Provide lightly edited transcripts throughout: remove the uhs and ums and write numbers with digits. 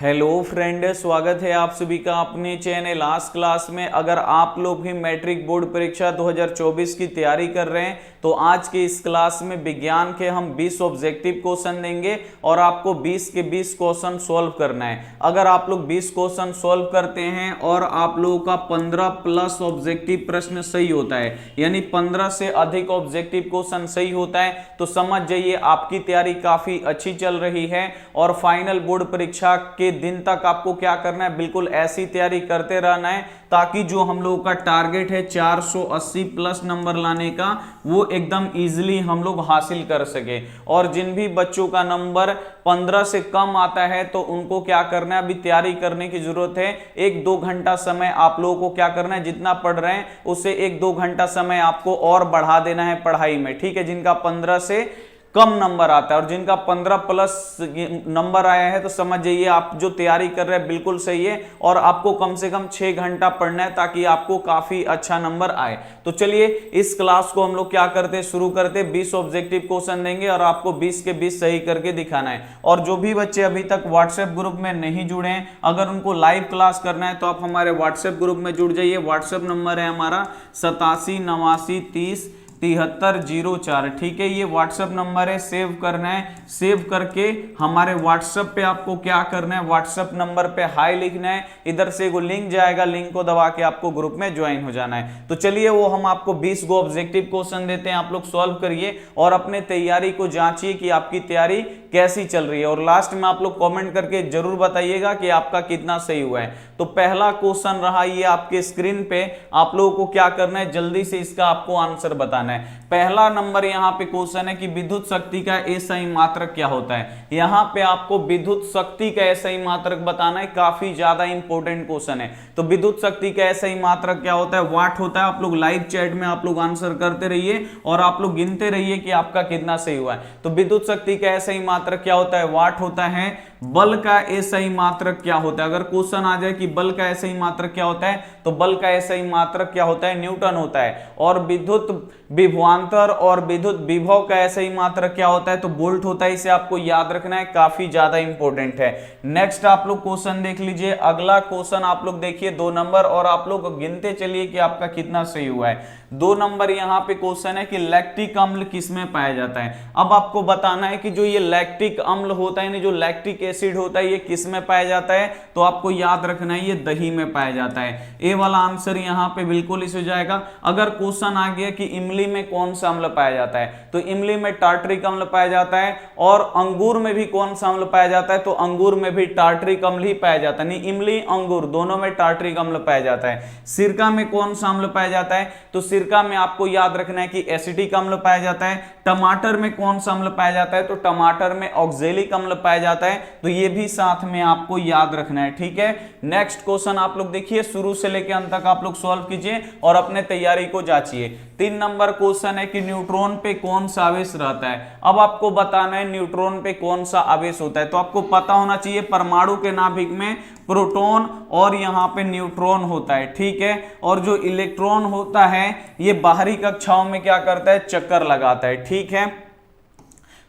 Hello friend, स्वागत है आप सभी का अपने चैनल आज क्लास में। अगर आप लोग भी मैट्रिक बोर्ड परीक्षा 2024 की तैयारी कर रहे हैं तो आज के इस क्लास में विज्ञान के हम 20 ऑब्जेक्टिव क्वेश्चन देंगे और आपको 20 के 20 क्वेश्चन सॉल्व करना है। अगर आप लोग 20 क्वेश्चन सॉल्व करते हैं और आप लोगों का 15 प्लस ऑब्जेक्टिव प्रश्न सही होता है, यानी 15 से अधिक ऑब्जेक्टिव क्वेश्चन सही होता है, तो समझ जाइए आपकी तैयारी काफी अच्छी चल रही है। और फाइनल बोर्ड परीक्षा के दिन तक आपको क्या करना है, बिल्कुल ऐसी तैयारी करते रहना है ताकि जो हम लोगों का टारगेट है 480 प्लस नंबर लाने का, वो एकदम इजीली हम लोग हासिल कर सके। और जिन भी बच्चों का नंबर 15 से कम आता है तो उनको क्या करना है, अभी तैयारी करने की जरूरत है। 1-2 घंटा समय आप लोगों को क्या करना है, जितना पढ़ रहे हैं उससे 1-2 घंटा समय आपको और बढ़ा देना है पढ़ाई में, ठीक है। जिनका 15 से कम नंबर आता है और जिनका 15 प्लस नंबर आया है तो समझ जाइए आप जो तैयारी कर रहे हैं बिल्कुल सही है और आपको कम से कम 6 घंटा पढ़ना है ताकि आपको काफी अच्छा नंबर आए। तो चलिए इस क्लास को हम लोग क्या करते हैं, शुरू करते हैं। 20 ऑब्जेक्टिव क्वेश्चन देंगे और आपको 20 के 20 सही करके दिखाना है। और जो भी बच्चे अभी तक व्हाट्सएप ग्रुप में नहीं जुड़े हैं, अगर उनको लाइव क्लास करना है तो आप हमारे व्हाट्सएप ग्रुप में जुड़ जाइए। व्हाट्सएप नंबर है हमारा 8789307304, ठीक है। ये व्हाट्सएप नंबर है, सेव करना है। सेव करके हमारे व्हाट्सएप पे आपको क्या करना है, व्हाट्सएप नंबर पे हाई लिखना है। इधर से वो लिंक जाएगा, लिंक को दबा के आपको ग्रुप में ज्वाइन हो जाना है। तो चलिए वो हम आपको 20 गो ऑब्जेक्टिव क्वेश्चन देते हैं, आप लोग सॉल्व करिए और अपने तैयारी को जांचिए कि आपकी तैयारी कैसी चल रही है। और लास्ट में आप लोग कमेंट करके जरूर बताइएगा कि आपका कितना सही हुआ है। तो पहला क्वेश्चन रहा ये आपके स्क्रीन पे, आप लोगों को क्या करना है, जल्दी से इसका आपको आंसर बताना है। पहला नंबर यहाँ पे क्वेश्चन है कि विद्युत शक्ति का एसआई मात्रक क्या होता है। यहाँ पे आपको विद्युत शक्ति का एसआई मात्रक बताना है, काफी ज्यादा इंपॉर्टेंट क्वेश्चन है। तो विद्युत शक्ति का एसआई मात्रक क्या होता है, वाट होता है। आप लोग लाइव चैट में आप लोग आंसर करते रहिए और आप लोग गिनते रहिए कि आपका कितना सही हुआ है। तो विद्युत शक्ति का एसआई मात्रक क्या होता है, वाट होता है। बल का एसआई मात्रक क्या होता है, अगर क्वेश्चन आ जाए कि बल का एसआई मात्रक क्या होता है तो बल का एसआई मात्रक क्या होता है, न्यूटन होता है। और विद्युत विभवांतर और विद्युत विभव का एसआई मात्रक क्या होता है तो वोल्ट होता है। इसे आपको याद रखना है, काफी ज्यादा इंपॉर्टेंट है। नेक्स्ट आप लोग क्वेश्चन देख लीजिए। अगला क्वेश्चन आप लोग देखिए 2 नंबर और आप लोग गिनते चलिए कि आपका कितना सही हुआ है। 2 नंबर यहाँ पे क्वेश्चन है कि लैक्टिक अम्ल किसमें पाया जाता है। अब आपको बताना है कि जो ये लैक्टिक अम्ल होता है, जो लैक्टिक एसिड होता है, ये किस में पाया जाता है। तो आपको याद रखना है ये दही में पाया जाता है। ए वाला आंसर यहाँ पे बिल्कुल इस हो जाएगा। अगर क्वेश्चन आ गया कि इमली में कौन सा अम्ल पाया जाता है तो इमली में टार्टरिक अम्ल पाया जाता है। और अंगूर में भी कौन सा अम्ल पाया जाता है तो अंगूर में भी टार्टरिक अम्ल ही पाया जाता है। नहीं, इमली अंगूर दोनों में टार्टरिक अम्ल पाया जाता है। सिरका में कौन सा अम्ल पाया जाता है तो सिरका में आपको याद रखना है कि एसिटिक अम्ल पाया जाता है। टमाटर में कौन सा अम्ल पाया जाता है तो टमाटर में ऑक्जेलिक अम्ल पाया जाता है। तो ये भी साथ में आपको याद रखना है, ठीक है। नेक्स्ट क्वेश्चन आप लोग देखिए, शुरू से लेकर अंत तक आप लोग सॉल्व कीजिए और अपने तैयारी को जांचिए। 3 नंबर क्वेश्चन है कि न्यूट्रॉन पे कौन सा आवेश रहता है। अब आपको बताना है न्यूट्रॉन पे कौन सा आवेश होता है। तो आपको पता होना चाहिए परमाणु के नाभिक में प्रोटॉन और यहाँ पे न्यूट्रॉन होता है, ठीक है। और जो इलेक्ट्रॉन होता है ये बाहरी कक्षाओं में क्या करता है, चक्कर लगाता है, ठीक है।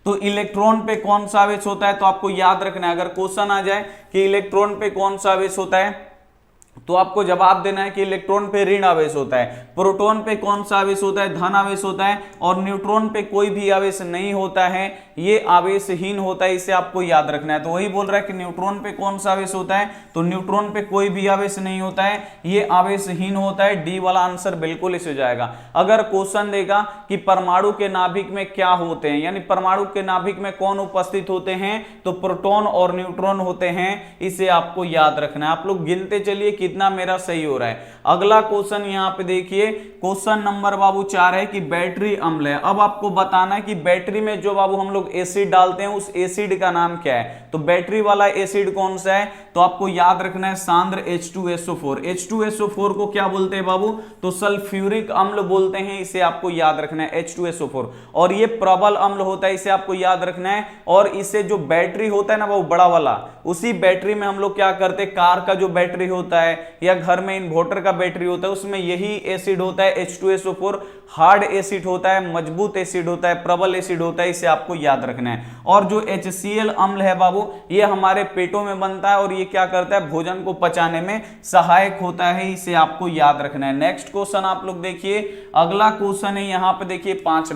तो इलेक्ट्रॉन पे कौन सा आवेश होता है तो आपको याद रखना है। अगर क्वेश्चन आ जाए कि इलेक्ट्रॉन पे कौन सा आवेश होता है तो आपको जवाब देना है कि इलेक्ट्रॉन पे ऋण आवेश होता है। प्रोटॉन पे कौन सा आवेश होता है, धन आवेश होता है। और न्यूट्रॉन पे कोई भी आवेश नहीं होता है, ये आवेशहीन होता है, इसे आपको याद रखना है। तो वही बोल रहा है कि न्यूट्रॉन पे कौन सा आवेश होता है तो न्यूट्रॉन पे कोई भी आवेश नहीं होता है, ये आवेशहीन होता है। डी वाला आंसर बिल्कुल इस हो जाएगा। अगर क्वेश्चन देगा कि परमाणु के नाभिक में क्या होते हैं, यानी परमाणु के नाभिक में कौन उपस्थित होते हैं तो प्रोटॉन और न्यूट्रॉन होते हैं, इसे आपको याद रखना है। आप लोग गिनते चलिए कितना मेरा सही हो रहा है। अगला क्वेश्चन यहाँ पे देखिए, क्वेश्चन नंबर बाबू 4 है कि बैटरी अम्ल है। अब आपको बताना है कि बैटरी में जो बाबू हम लोग एसिड डालते हैं उस एसिड का नाम क्या है। तो बैटरी वाला एसिड कौन सा है तो आपको याद रखना है सांद्र H2SO4। H2SO4 को क्या बोलते हैं बाबू तो सल्फ्यूरिक अम्ल बोलते हैं, इसे आपको याद रखना है H2SO4। और ये प्रबल अम्ल होता है, इसे आपको याद रखना है। और इसे जो बैटरी होता है ना बाबू बड़ा वाला, उसी बैटरी में हम लोग क्या करते हैं, कार का जो बैटरी होता है या घर में इन्वर्टर का बैटरी होता है उसमें यही एसिड होता है H2SO4। हार्ड एसिड होता है, मजबूत एसिड होता है, प्रबल एसिड होता है, इसे आपको याद याद रखना है। और जो HCl अम्ल है बाबू, ये हमारे पेटों में बनता है और ये क्या करता है, भोजन को पचाने में सहायक होता है, इसे आपको याद रखना है। नेक्स्ट क्वेश्चन आप लोग देखिए, अगला क्वेश्चन है यहाँ पे देखिए 5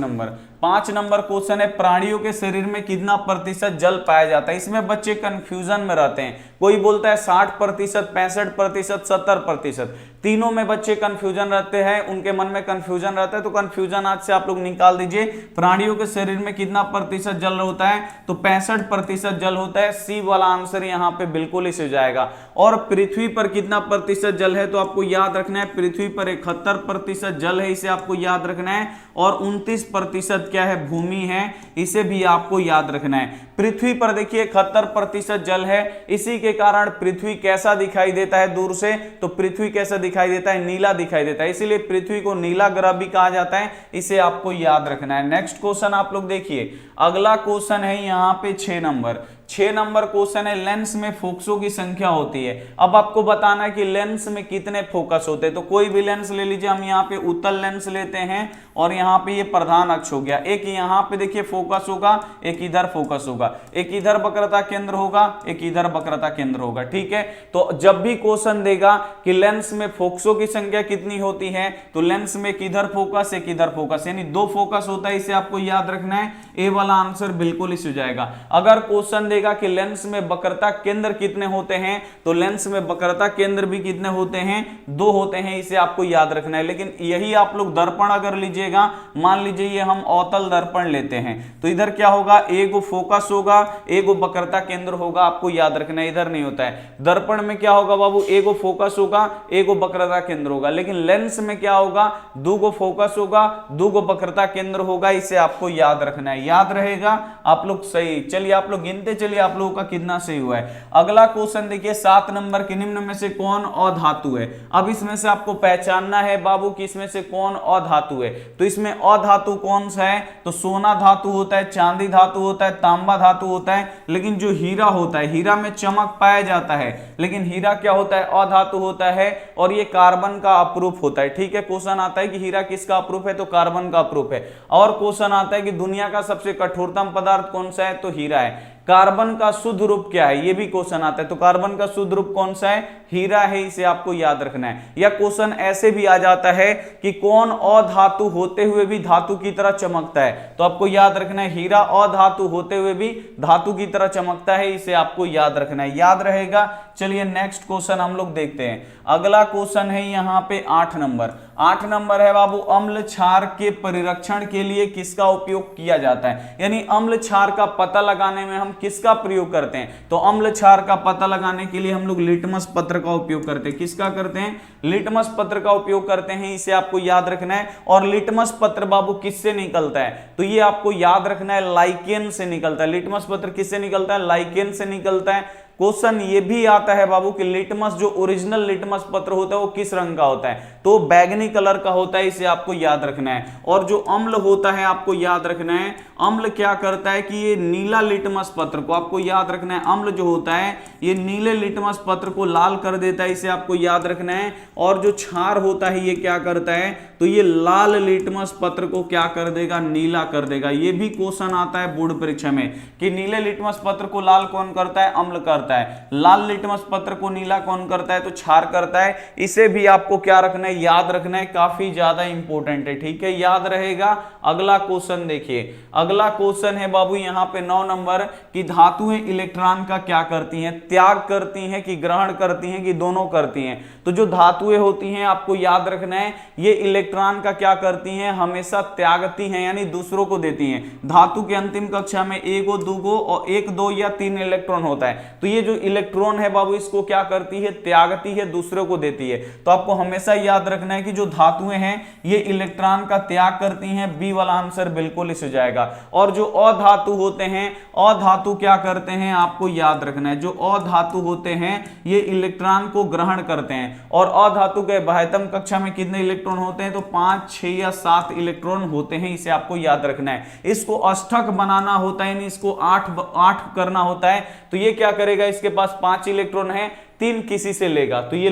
नंबर क्वेश्चन है, प्राणियों के शरीर में कितना प्रतिशत जल पाया जाता है। इसमें बच्चे कंफ्यूजन में रहते हैं, कोई बोलता है 60%, 65%, 70%, तीनों में बच्चे कंफ्यूजन रहते हैं, उनके मन में कंफ्यूजन रहता है। तो कंफ्यूजन आज से आप लोग निकाल दीजिए। प्राणियों के शरीर में कितना प्रतिशत जल होता है, तो 65% जल होता है। सी वाला आंसर यहाँ पे बिल्कुल ही हो जाएगा। और पृथ्वी पर कितना प्रतिशत जल है, तो आपको याद रखना है पृथ्वी पर 71% जल है, इसे आपको याद रखना है। और 29% क्या है, भूमि है, इसे भी आपको याद रखना है। पृथ्वी पर देखिए 71% जल है, इसी के कारण पृथ्वी कैसा दिखाई देता है दूर से, तो पृथ्वी कैसा दिखाई देता है, नीला दिखाई देता है, इसीलिए पृथ्वी को नीला ग्रह भी कहा जाता है, इसे आपको याद रखना है। नेक्स्ट क्वेश्चन आप लोग देखिए, अगला क्वेश्चन है यहाँ पे 6 नंबर क्वेश्चन है, लेंस में फोकसों की संख्या होती है। अब आपको बताना है कि लेंस में कितने फोकस होते हैं। तो कोई भी लेंस ले लीजिए, हम यहाँ पे उत्तल लेंस लेते हैं और यहाँ पे ये प्रधान अक्ष हो गया, एक यहाँ पे देखिए फोकस होगा, एक इधर फोकस होगा, एक इधर वक्रता केंद्र होगा, एक इधर वक्रता केंद्र होगा, ठीक है। तो जब भी क्वेश्चन देगा कि लेंस में फोकसों की संख्या कितनी होती है, तो लेंस में एक इधर फोकस, एक इधर फोकस, यानी 2 फोकस होता है, इसे आपको याद रखना है। ए वाला आंसर बिल्कुल इस हो जाएगा। अगर क्वेश्चन देगा कि लेंस में वक्रता केंद्र कितने होते हैं, तो लेंस में वक्रता केंद्र भी कितने होते हैं, 2 होते हैं, इसे आपको याद रखना है। लेकिन यही आप लोग दर्पण अगर लीजिएगा, मान लीजिए ये हम अवतल दर्पण लेते हैं, तो इधर क्या होगा, एगो फोकस होगा, एगो वक्रता केंद्र होगा, आपको याद रखना है, इधर नहीं होता है। दर्पण में क्या होगा बाबू, एगो फोकस होगा, एगो वक्रता केंद्र होगा। लेकिन लेंस में क्या होगा, 2 फोकस होगा, 2 वक्रता केंद्र होगा, इसे आपको याद रखना है। याद रहेगा आप लोग, सही। चलिए आप लोग गिनते चलिए, आप लोगों का कितना सही हुआ है। अगला क्वेश्चन देखिए 7 नंबर के, निम्न में से कौन अधातु है। अब इसमें से आपको पहचानना है बाबू कि इसमें से कौन अधातु है। तो इसमें अधातु कौन सा है, तो सोना धातु होता है, चांदी धातु होता है, तांबा धातु होता है। लेकिन जो हीरा होता है, हीरा में चमक पाया जाता है, लेकिन हीरा क्या होता है, अधातु होता है और ये कार्बन का अप्रूफ होता है, ठीक है। क्वेश्चन आता है कि हीरा किसका अप्रूफ है, तो कार्बन का अप्रूफ है। और क्वेश्चन आता है कि दुनिया का सबसे कठोरतम पदार्थ कौन सा है, तो हीरा है। कार्बन का शुद्ध रूप क्या है, ये भी क्वेश्चन आता है। तो कार्बन का शुद्ध रूप कौन सा है, हीरा है, इसे आपको याद रखना है। या क्वेश्चन ऐसे भी आ जाता है कि कौन अधातु होते हुए भी धातु की तरह चमकता है, तो आपको याद रखना है हीरा अधातु होते हुए भी धातु की तरह चमकता है, इसे आपको याद रखना है। याद रहेगा। चलिए नेक्स्ट क्वेश्चन हम लोग देखते हैं। अगला क्वेश्चन है यहाँ पे 8 नंबर है बाबू, अम्ल क्षार के परिरक्षण के लिए किसका उपयोग किया जाता है। यानी अम्ल क्षार का पता लगाने में हम किसका प्रयोग करते हैं, तो अम्ल क्षार का पता लगाने के लिए हम लोग लिटमस पत्र का उपयोग करते हैं। किसका करते हैं, लिटमस पत्र का उपयोग करते हैं, इसे आपको याद रखना है। और लिटमस पत्र बाबू किससे निकलता है, तो ये आपको याद रखना है, लाइकेन से निकलता है। लिटमस पत्र किससे निकलता है, लाइकेन से निकलता है। क्वेश्चन ये भी आता है बाबू कि लिटमस, जो ओरिजिनल लिटमस पत्र होता है वो किस रंग का होता है, तो बैगनी कलर का होता है, इसे आपको याद रखना है। और जो अम्ल होता है आपको याद रखना है, अम्ल क्या करता है कि ये नीला लिटमस पत्र को, आपको याद रखना है, अम्ल जो होता है ये नीले लिटमस पत्र को लाल कर देता है, इसे आपको याद रखना है। और जो क्षार होता है ये क्या करता है, तो ये लाल लिटमस पत्र को क्या कर देगा, नीला कर देगा। ये भी क्वेश्चन आता है बोर्ड परीक्षा में कि नीले लिटमस पत्र को लाल कौन करता है, अम्ल करता है, लाल लिटमस पत्र को नीला कौन करता है, तो क्षार करता है। इसे भी आपको क्या रखना है, याद रखना है, काफी ज्यादा इंपॉर्टेंट है, ठीक है, याद रहेगा। अगला क्वेश्चन देखिए, अगला क्वेश्चन है बाबू यहाँ पे 9 नंबर की धातुएं इलेक्ट्रॉन का क्या करती हैं, त्याग करती हैं कि ग्रहण करती हैं कि दोनों करती हैं। तो जो धातुएं होती हैं आपको याद रखना है, ये इलेक्ट्रॉन का क्या करती हैं, हमेशा त्यागती हैं, यानी दूसरों को देती हैं। धातु के अंतिम कक्षा में 1 2 और 1 2 या 3 इलेक्ट्रॉन होता है, तो ये जो इलेक्ट्रॉन है बाबू इसको क्या करती है, त्यागती है, दूसरों को देती है। तो आपको हमेशा याद रखना है कि जो धातुएं हैं ये इलेक्ट्रॉन का त्याग करती हैं, बी वाला आंसर बिल्कुल इस हो जाएगा। और जो अधातु होते हैं, अधातु क्या करते हैं, आपको याद रखना है, जो अधातु होते हैं ये इलेक्ट्रॉन को ग्रहण करते हैं। और अधातु के बाह्यतम कक्षा में कितने इलेक्ट्रॉन होते हैं, तो 5 6 या 7 इलेक्ट्रॉन होते हैं, इसे आपको याद रखना है। इसको अष्टक बनाना होता है, यानी इसको 8 करना होता है। तो ये क्या करेगा, इसके पास 5 इलेक्ट्रॉन है, 3 किसी से लेगा तो ये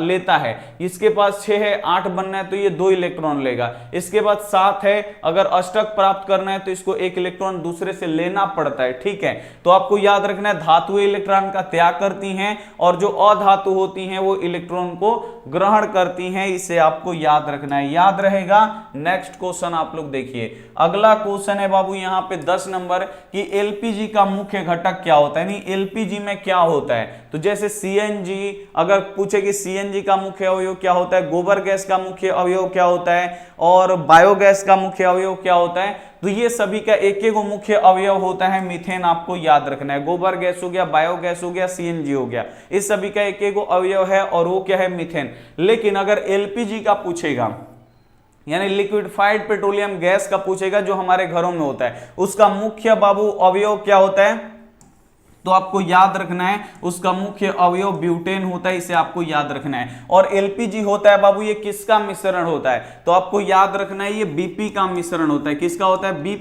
लेता है। इसके पास 6 है, 8 बनना है तो ये 2 इलेक्ट्रॉन लेगा। इसके बाद 7 है, अगर अष्टक प्राप्त करना है तो इसको 1 इलेक्ट्रॉन दूसरे से लेना पड़ता है, ठीक है। तो आपको याद रखना है धातु इलेक्ट्रॉन का त्याग करती हैं और जो अधातु होती हैं वो इलेक्ट्रॉन को ग्रहण करती हैं, इसे आपको याद रखना है, याद रहेगा। नेक्स्ट क्वेश्चन आप लोग देखिए, अगला क्वेश्चन है बाबू यहाँ पे 10 नंबर की एलपीजी का मुख्य घटक क्या होता है, यानी एलपीजी में क्या होता है। तो जैसे सीएनजी अगर पूछे कि सीएनजी का मुख्य अवयव क्या होता है, गोबर गैस का मुख्य अवयव क्या होता है और बायोगैस का मुख्य अवयव क्या होता है, तो ये सभी का एक एक मुख्य अवयव होता है मीथेन, आपको याद रखना है। गोबर गैस हो गया, बायोगैस हो गया, सीएनजी हो गया, इस सभी का एक एक अवयव है और वो क्या है, मीथेन। लेकिन अगर एलपीजी का पूछेगा यानी लिक्विफाइड पेट्रोलियम गैस का पूछेगा जो हमारे घरों में होता है, उसका मुख्य बाबू अवयव क्या होता है, तो आपको याद रखना है उसका मुख्य अवयव ब्यूटेन होता है, इसे आपको याद रखना है। और एलपीजी होता है बाबू ये किसका मिश्रण होता है, तो आपको याद रखना है ये बीपी का मिश्रण होता है। किसका होता है, बी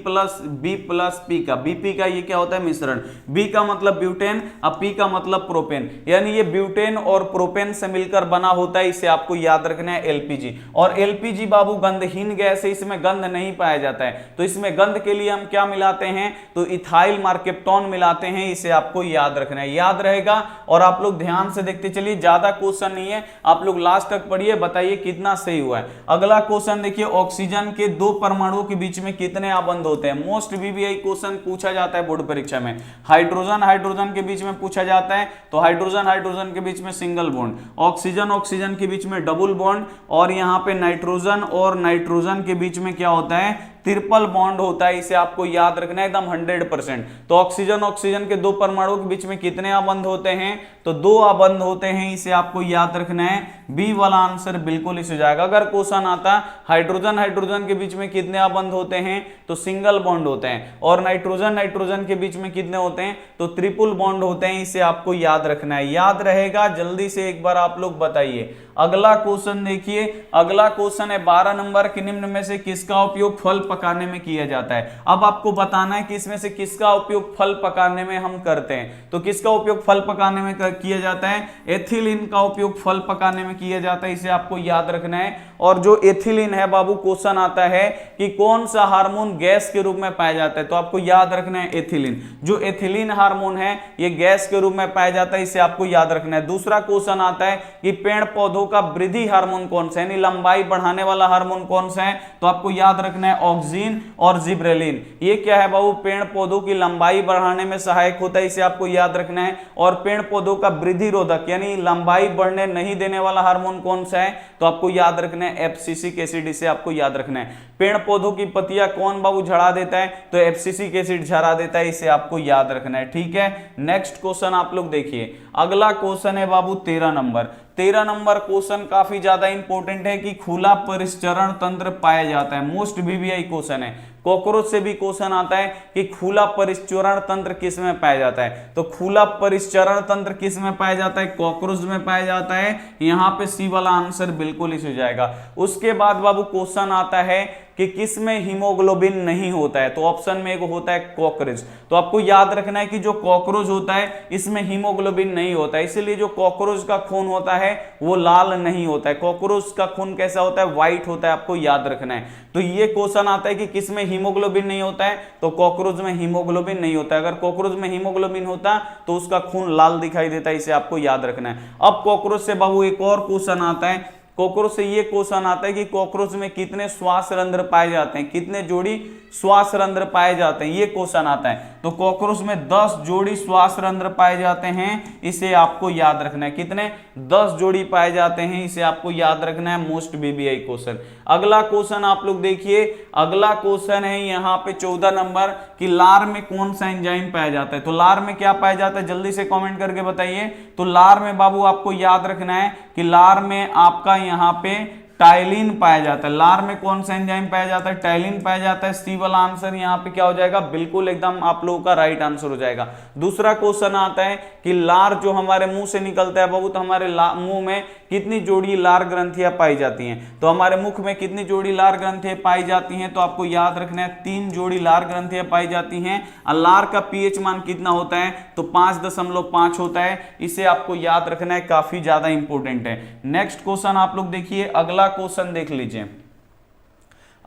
प्लस पी का, बीपी का ये क्या होता है, मिश्रण। बी का मतलब ब्यूटेन और पी का मतलब प्रोपेन, यानी ये ब्यूटेन और प्रोपेन से मिलकर बना होता है, इसे आपको याद रखना है एलपीजी। और एलपीजी बाबू गंधहीन गैस है, इसमें गंध नहीं पाया जाता है, तो इसमें गंध के लिए हम क्या मिलाते हैं, तो इथाइल मार्केप्टॉन मिलाते हैं, इसे आपको याद रखना है, याद रहेगा। और आप लोग ध्यान से देखते चलिए, ज्यादा क्वेश्चन नहीं है, आप लोग लास्ट तक पढ़िए, बताइए कितना सही हुआ है। अगला क्वेश्चन देखिए, ऑक्सीजन के 2 परमाणुओं के बीच में कितने आबंध होते हैं। मोस्ट वीवीआई क्वेश्चन पूछा जाता है बोर्ड परीक्षा में। हाइड्रोजन के बीच में पूछा जाता है, तो हाइड्रोजन के बीच में सिंगल बॉन्ड, ऑक्सीजन के बीच में डबल बॉन्ड, और यहाँ पे नाइट्रोजन और नाइट्रोजन के बीच में क्या होता है, ट्रिपल बॉन्ड होता है, इसे आपको याद रखना है एकदम 100%। तो ऑक्सीजन के 2 परमाणुओं के बीच में कितने आबंध होते हैं, तो 2 आबंध होते हैं, इसे आपको याद रखना है। बी वाला आंसर बिल्कुल इस हो जाएगा। अगर क्वेश्चन आता हाइड्रोजन के बीच में कितने आबंध होते हैं, तो सिंगल बॉन्ड होते हैं, और नाइट्रोजन के बीच में कितने होते हैं, तो ट्रिपल बॉन्ड होते हैं, इसे आपको याद रखना है, याद रहेगा। जल्दी से एक बार आप लोग बताइए। अगला क्वेश्चन देखिए, अगला क्वेश्चन है 12 नंबर की, निम्न में से किसका उपयोग फल पकाने में किया जाता है। अब आपको बताना है कि इसमें से किसका उपयोग फल पकाने में हम करते हैं। तो किसका उपयोग फल पकाने में किया जाता है, एथिलीन का उपयोग फल पकाने में किया जाता है, इसे आपको याद रखना है। और जो एथिलीन है बाबू, क्वेश्चन आता है कि कौन सा हार्मोन गैस के रूप में पाया जाता है, तो आपको याद रखना है एथिलीन। जो एथिलीन हार्मोन है ये गैस के रूप में पाया जाता है, इसे आपको याद रखना है। दूसरा क्वेश्चन आता है कि पेड़ पौधों का वृद्धि हार्मोन कौन सा है, यानी लंबाई बढ़ाने वाला हार्मोन कौन सा है, तो आपको याद रखना है ऑक्सिन और जिब्रेलिन। ये क्या है बाबू, पेड़ पौधों की लंबाई बढ़ाने में सहायक होता है, इसे आपको याद रखना है। और पेड़ पौधों का वृद्धि रोधक यानी लंबाई बढ़ने नहीं देने वाला हार्मोन कौन सा है, तो आपको याद रखना है एब्सिसिक एसिड, इसे आपको याद रखना है। पेड़ पौधों की पत्तियां कौन बाबू झड़ा देता है, तो एब्सिसिक एसिड झड़ा देता है, इसे आपको याद रखना है, ठीक है। नेक्स्ट क्वेश्चन आप लोग देखिए, अगला क्वेश्चन है बाबू 13 नंबर। 13 नंबर क्वेश्चन काफी ज्यादा इंपॉर्टेंट है कि खुला परिचरण तंत्र पाया जाता है, मोस्ट वीवीआई क्वेश्चन है। कॉकरोच से भी क्वेश्चन आता है कि खुला परिचरण तंत्र किस में पाया जाता है, तो खुला परिचरण तंत्र किस में पाया जाता है, कॉकरोच में पाया जाता है। यहाँ पे सी वाला आंसर बिल्कुल इस हो जाएगा। उसके बाद बाबू क्वेश्चन आता है कि किस में हीमोग्लोबिन नहीं होता है, तो ऑप्शन में एक होता है कॉकरोच। तो आपको याद रखना है कि जो कॉकरोच होता है इसमें हीमोग्लोबिन नहीं होता है, इसीलिए जो कॉकरोच का खून होता है वो लाल नहीं होता है, कॉकरोच का खून कैसा होता है, व्हाइट होता है, आपको याद रखना है। तो ये क्वेश्चन आता है कि किस में हीमोग्लोबिन नहीं होता है, तो कॉकरोच में हीमोग्लोबिन नहीं होता है। अगर कॉकरोच में हीमोग्लोबिन होता तो उसका खून लाल दिखाई देता है, इसे आपको याद रखना है। अब कॉकरोच से बाबू एक और क्वेश्चन आता है, कॉकरोच से ये क्वेश्चन आता है कि कॉकरोच में कितने श्वास रंध्र पाए जाते हैं, कितने जोड़ी श्वास रंध्र पाए जाते हैं, ये क्वेश्चन आता है। तो कॉकरोच में 10 जोड़ी श्वास रंध्र पाए जाते हैं, इसे आपको याद रखना है। कितने, 10 जोड़ी पाए जाते हैं, इसे आपको याद रखना है, मोस्ट वीवीआई क्वेश्चन। अगला क्वेश्चन आप लोग देखिए, अगला क्वेश्चन है यहाँ पे 14 नंबर कि लार में कौन सा एंजाइम पाया जाता है। तो लार में क्या पाया जाता है, जल्दी से कमेंट करके बताइए। तो लार में बाबू आपको याद रखना है कि लार में आपका यहाँ पे टाइलिन पाया जाता है। लार में कौन सा एंजाइम पाया जाता है? टाइलिन पाया जाता है। सी वाला आंसर यहाँ पे क्या हो जाएगा? बिल्कुल एकदम आप लोगों का राइट आंसर हो जाएगा। दूसरा क्वेश्चन आता है कि लार जो हमारे मुंह से निकलता है बाबू, तो हमारे मुंह में कितनी जोड़ी लार ग्रंथियां पाई जाती हैं? तो हमारे मुख में कितनी जोड़ी लार ग्रंथियां पाई जाती हैं? तो आपको याद रखना है 3 जोड़ी लार ग्रंथियां पाई जाती हैं। और लार का पीएच मान कितना होता है? तो 5.5 होता है। इसे आपको याद रखना है, काफी ज्यादा इंपॉर्टेंट है। नेक्स्ट क्वेश्चन आप लोग देखिए, अगला क्वेश्चन देख लीजिए।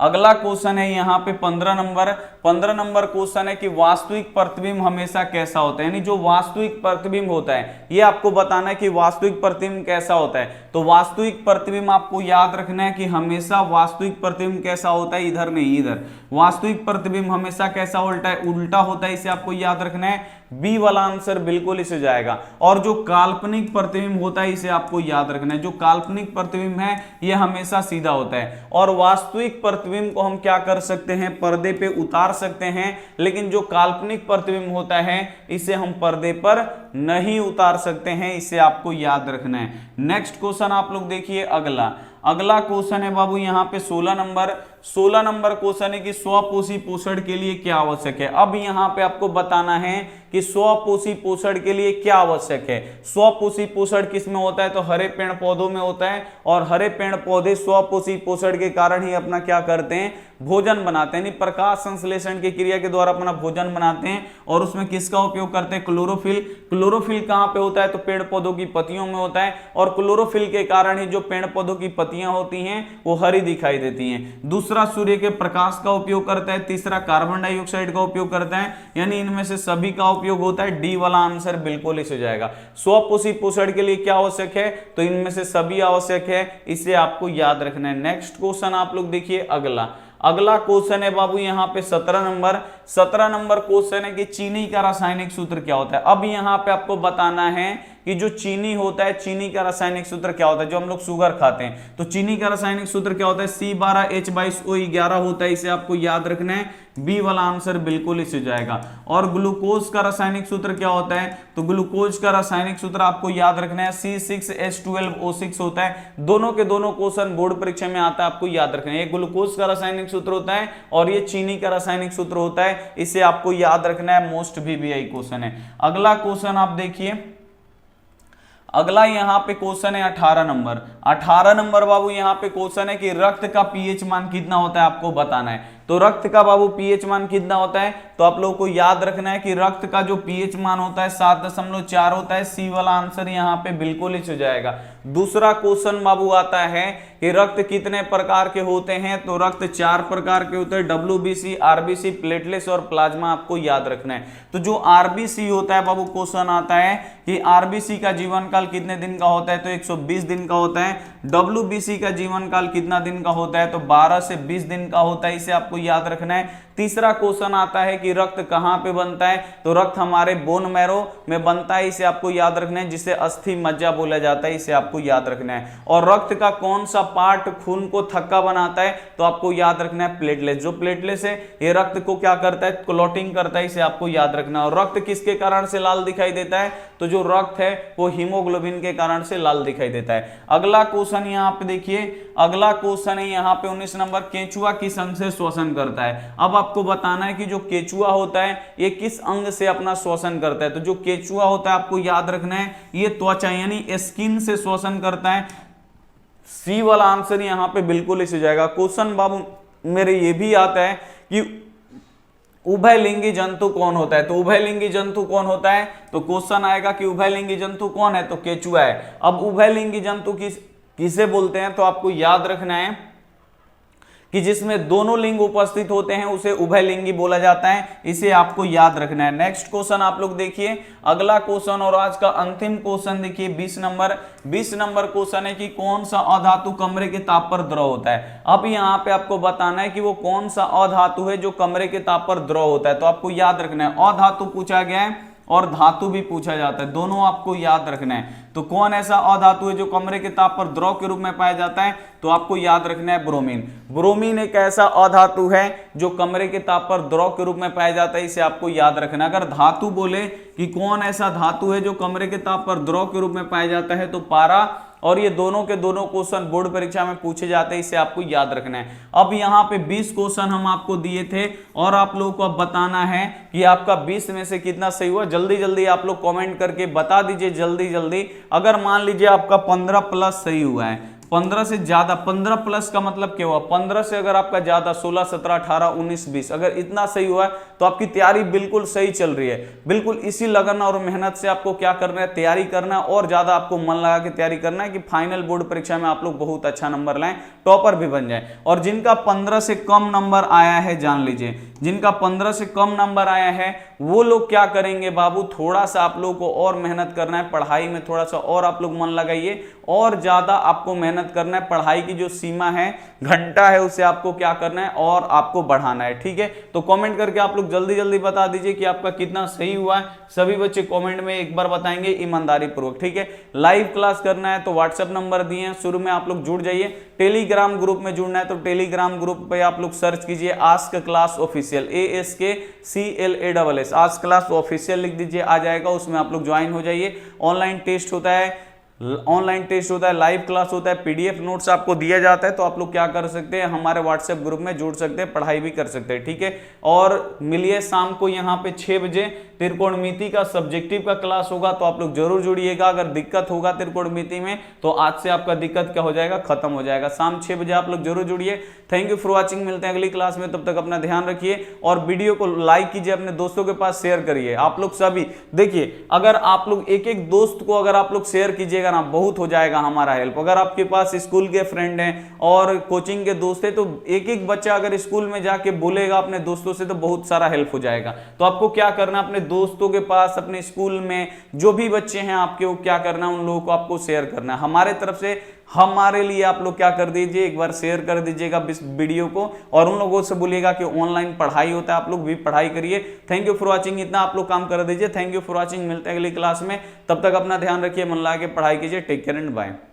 अगला क्वेश्चन है यहाँ पे 15 नंबर क्वेश्चन है कि वास्तविक प्रतिबिंब हमेशा कैसा होता है, यानी जो वास्तविक प्रतिबिंब होता है ये आपको बताना है कि वास्तविक प्रतिबिंब कैसा होता है। तो वास्तविक प्रतिबिंब आपको याद रखना है कि हमेशा वास्तविक प्रतिबिंब कैसा होता है, इधर नहीं इधर। वास्तविक प्रतिबिंब हमेशा कैसा उल्टा होता है, इसे आपको याद रखना है। बी वाला आंसर बिल्कुल इसे जाएगा। और जो काल्पनिक प्रतिबिंब होता है इसे आपको याद रखना है। जो काल्पनिक प्रतिबिंब है यह हमेशा सीधा होता है। और वास्तविक प्रतिबिंब को हम क्या कर सकते हैं? पर्दे पे उतार सकते हैं, लेकिन जो काल्पनिक प्रतिबिंब होता है इसे हम पर्दे पर नहीं उतार सकते हैं, इसे आपको याद रखना है। नेक्स्ट क्वेश्चन आप लोग देखिए। अगला क्वेश्चन है बाबू यहाँ पे 16 नंबर क्वेश्चन है कि स्वपोषी पोषण के लिए क्या आवश्यक है। अब यहाँ पे आपको बताना है कि स्वपोषी पोषण के लिए क्या आवश्यक है। स्वपोषी पोषण किस में होता है? तो हरे पेड़ पौधों में होता है। और हरे पेड़ पौधे स्वपोषी पोषण के कारण ही अपना क्या करते हैं? भोजन बनाते हैं, यानी प्रकाश संश्लेषण की क्रिया के द्वारा अपना भोजन बनाते हैं। और उसमें किसका उपयोग करते हैं? क्लोरोफिल। क्लोरोफिल कहाँ पे होता है? तो पेड़ पौधों की पत्तियों में होता है। और क्लोरोफिल के कारण ही जो पेड़ पौधों की पत्तियां होती हैं वो हरी दिखाई देती हैं। दूसरा सूर्य के प्रकाश का उपयोग करता है। तीसरा कार्बन डाइऑक्साइड का उपयोग करता है। यानी इनमें से सभी का उपयोग होता है। डी वाला आंसर बिल्कुल इसे जाएगा। स्वपोषी पोषण के लिए क्या आवश्यक है? तो इनमें से सभी आवश्यक है, इसे आपको याद रखना है। नेक्स्ट क्वेश्चन आप लोग देखिए। अगला क्वेश्चन है बाबू यहाँ पे 17 नंबर क्वेश्चन है कि चीनी का रासायनिक सूत्र क्या होता है। अब यहाँ पे आपको बताना है कि जो चीनी होता है, चीनी का रासायनिक सूत्र क्या होता है। जो हम लोग शुगर खाते हैं तो चीनी का रासायनिक सूत्र क्या होता है? C12H22O11 होता है, इसे आपको याद रखना है। बी वाला आंसर बिल्कुल इसे जाएगा। और ग्लूकोज का रासायनिक सूत्र क्या होता है? तो ग्लूकोज का रासायनिक सूत्र आपको याद रखना है C6H12O6 होता है। दोनों के दोनों क्वेश्चन बोर्ड परीक्षा में आता है, आपको याद रखना है। ये ग्लूकोज का रासायनिक सूत्र होता है और ये चीनी का रासायनिक सूत्र होता है, इसे आपको याद रखना है। मोस्ट VBI क्वेश्चन है। अगला क्वेश्चन आप देखिए। अगला यहाँ पे क्वेश्चन है 18 नंबर बाबू यहाँ पे क्वेश्चन है कि रक्त का पीएच मान कितना होता है, आपको बताना है। तो रक्त का बाबू पीएच मान कितना होता है? तो आप लोगों को याद रखना है कि रक्त का जो पीएच मान होता है 7.4 होता है। सी वाला आंसर यहाँ पे बिल्कुल ही हो जाएगा। दूसरा क्वेश्चन बाबू आता है कि रक्त कितने प्रकार के होते हैं? तो रक्त 4 प्रकार के होते हैं। WBC, RBC, प्लेटलेट्स और प्लाज्मा, आपको याद रखना है। तो जो RBC होता है बाबू, क्वेश्चन आता है कि RBC का जीवन काल कितने दिन का होता है? तो 120 दिन का होता है। WBC का जीवन काल कितना दिन का होता है? तो 12 से 20 दिन का होता है, इसे आपको याद रखना है। तीसरा क्वेश्चन आता है कि रक्त कहां पे बनता है? तो रक्त हमारे बोन मैरो में बनता है, इसे आपको याद रखना है, जिसे अस्थि मज्जा बोला जाता है, इसे आपको याद रखना है। और रक्त का कौन सा पार्ट खून को थक्का बनाता है? तो आपको याद रखना है प्लेटलेट्स। जो प्लेटलेट्स है ये रक्त को क्या करता है? क्लॉटिंग करता है, इसे आपको याद रखना है। और रक्त किसके कारण से लाल दिखाई देता है? तो जो रक्त है वो हीमोग्लोबिन के कारण से लाल दिखाई देता है। अगला क्वेश्चन यहाँ पे देखिए। अगला क्वेश्चन है यहाँ पे 19 नंबर, केंचुआ किस अंग से श्वसन करता है। अब आपको बताना है कि जो केंचुआ होता है ये किस अंग से अपना श्वसन करता है। तो जो केंचुआ होता है आपको याद रखना है ये त्वचा यानी स्किन से श्वसन करता है। सी वाला आंसर यहाँ पे बिल्कुल इसे जाएगा। क्वेश्चन बाबू मेरे ये भी आता है कि उभयलिंगी जंतु कौन होता है। तो उभयलिंगी जंतु कौन होता है? तो क्वेश्चन आएगा कि उभयलिंगी जंतु कौन है? तो केंचुआ है। अब उभयलिंगी जंतु किसे बोलते हैं? तो आपको याद रखना है कि जिसमें दोनों लिंग उपस्थित होते हैं उसे उभयलिंगी बोला जाता है, इसे आपको याद रखना है। नेक्स्ट क्वेश्चन आप लोग देखिए। अगला क्वेश्चन और आज का अंतिम क्वेश्चन देखिए 20 नंबर क्वेश्चन है कि कौन सा अधातु कमरे के ताप पर द्रव होता है। अब यहाँ पे आपको बताना है कि वो कौन सा अधातु है जो कमरे के ताप पर द्रव होता है। तो आपको याद रखना है, अधातु पूछा गया है और धातु भी पूछा जाता है, दोनों आपको याद रखना है। तो कौन ऐसा अधातु है जो कमरे के ताप पर द्रव के रूप में पाया जाता है? तो आपको याद रखना है ब्रोमीन। ब्रोमीन एक ऐसा अधातु है जो कमरे के ताप पर द्रव के रूप में पाया जाता है, इसे आपको याद रखना है। अगर धातु बोले कि कौन ऐसा धातु है जो कमरे के ताप पर द्रव के रूप में पाया जाता है तो पारा और ये दोनों के दोनों क्वेश्चन बोर्ड परीक्षा में पूछे जाते हैं, इसे आपको याद रखना है। अब यहाँ पे 20 क्वेश्चन हम आपको दिए थे और आप लोगों को अब बताना है कि आपका 20 में से कितना सही हुआ। जल्दी जल्दी आप लोग कमेंट करके बता दीजिए जल्दी जल्दी। अगर मान लीजिए आपका 15 प्लस सही हुआ है, 15 से ज्यादा, 15 प्लस का मतलब क्या हुआ, 15 से अगर आपका ज्यादा 16, 17, 18, 19, 20 अगर इतना सही हुआ है तो आपकी तैयारी बिल्कुल सही चल रही है। बिल्कुल इसी लगन और मेहनत से आपको क्या करना है, तैयारी करना है और ज्यादा आपको मन लगा के तैयारी करना है कि फाइनल बोर्ड परीक्षा में आप लोग बहुत अच्छा नंबर लाएं, टॉपर भी बन जाए। और जिनका 15 से कम नंबर आया है, जान लीजिए जिनका 15 से कम नंबर आया है वो लोग क्या करेंगे बाबू, थोड़ा सा आप लोगों को और मेहनत करना है, पढ़ाई में थोड़ा सा और आप लोग मन लगाइए और ज्यादा आपको मेहनत करना है। पढ़ाई की जो सीमा है, घंटा है, उसे आपको क्या करना है और आपको बढ़ाना है। ठीक है, तो कमेंट करके आप लोग जल्दी जल्दी बता दीजिए कि आपका कितना सही हुआ है। सभी बच्चे कमेंट में एक बार बताएंगे ईमानदारी पूर्वक। ठीक है, लाइव क्लास करना है तो व्हाट्सएप नंबर दिए हैं, शुरू में आप लोग जुड़ जाइए। टेलीग्राम ग्रुप में जुड़ना है तो टेलीग्राम ग्रुप पे आप लोग सर्च कीजिए ask class official, ASKCLASS, ask class official लिख दीजिए, आ जाएगा, उसमें आप लोग ज्वाइन हो जाइए। ऑनलाइन टेस्ट होता है, लाइव क्लास होता है, पीडीएफ नोट्स आपको दिया जाता है, तो आप लोग क्या कर सकते हैं, हमारे व्हाट्सएप ग्रुप में जुड़ सकते हैं, पढ़ाई भी कर सकते हैं। ठीक है, और मिलिए शाम को यहाँ पे 6 बजे त्रिकोणमिति का सब्जेक्टिव का क्लास होगा, तो आप लोग जरूर जुड़िएगा। अगर दिक्कत होगा त्रिकोणमिति में तो आज से आपका दिक्कत क्या हो जाएगा, खत्म हो जाएगा। शाम 6 बजे आप लोग जरूर जुड़िए। थैंक यू फॉर वॉचिंग, मिलते हैं अगली क्लास में, तब तक अपना ध्यान रखिए और वीडियो को लाइक कीजिए, अपने दोस्तों के पास शेयर करिए। आप लोग सभी देखिए, अगर आप लोग एक एक दोस्त को अगर आप लोग शेयर कीजिएगा ना, बहुत हो जाएगा हमारा हेल्प। अगर आपके पास स्कूल के फ्रेंड हैं और कोचिंग के दोस्त हैं तो एक एक बच्चा अगर स्कूल में जाके बोलेगा अपने दोस्तों से तो बहुत सारा हेल्प हो जाएगा। तो आपको क्या करना है, अपने दोस्तों के पास, अपने स्कूल में जो भी बच्चे हैं आपके, वो क्या करना है, उन लोगों को आपको शेयर करना है। हमारे तरफ से हमारे लिए आप लोग क्या कर दीजिए, एक बार शेयर कर दीजिएगा इस वीडियो को और उन लोगों से बोलिएगा कि ऑनलाइन पढ़ाई होता है, आप लोग भी पढ़ाई करिए। थैंक यू फॉर वॉचिंग, इतना आप लोग काम कर दीजिए। थैंक यू फॉर वॉचिंग, मिलते हैं अगली क्लास में, तब तक अपना ध्यान रखिए, मन लगा के पढ़ाई कीजिए। Take care and bye.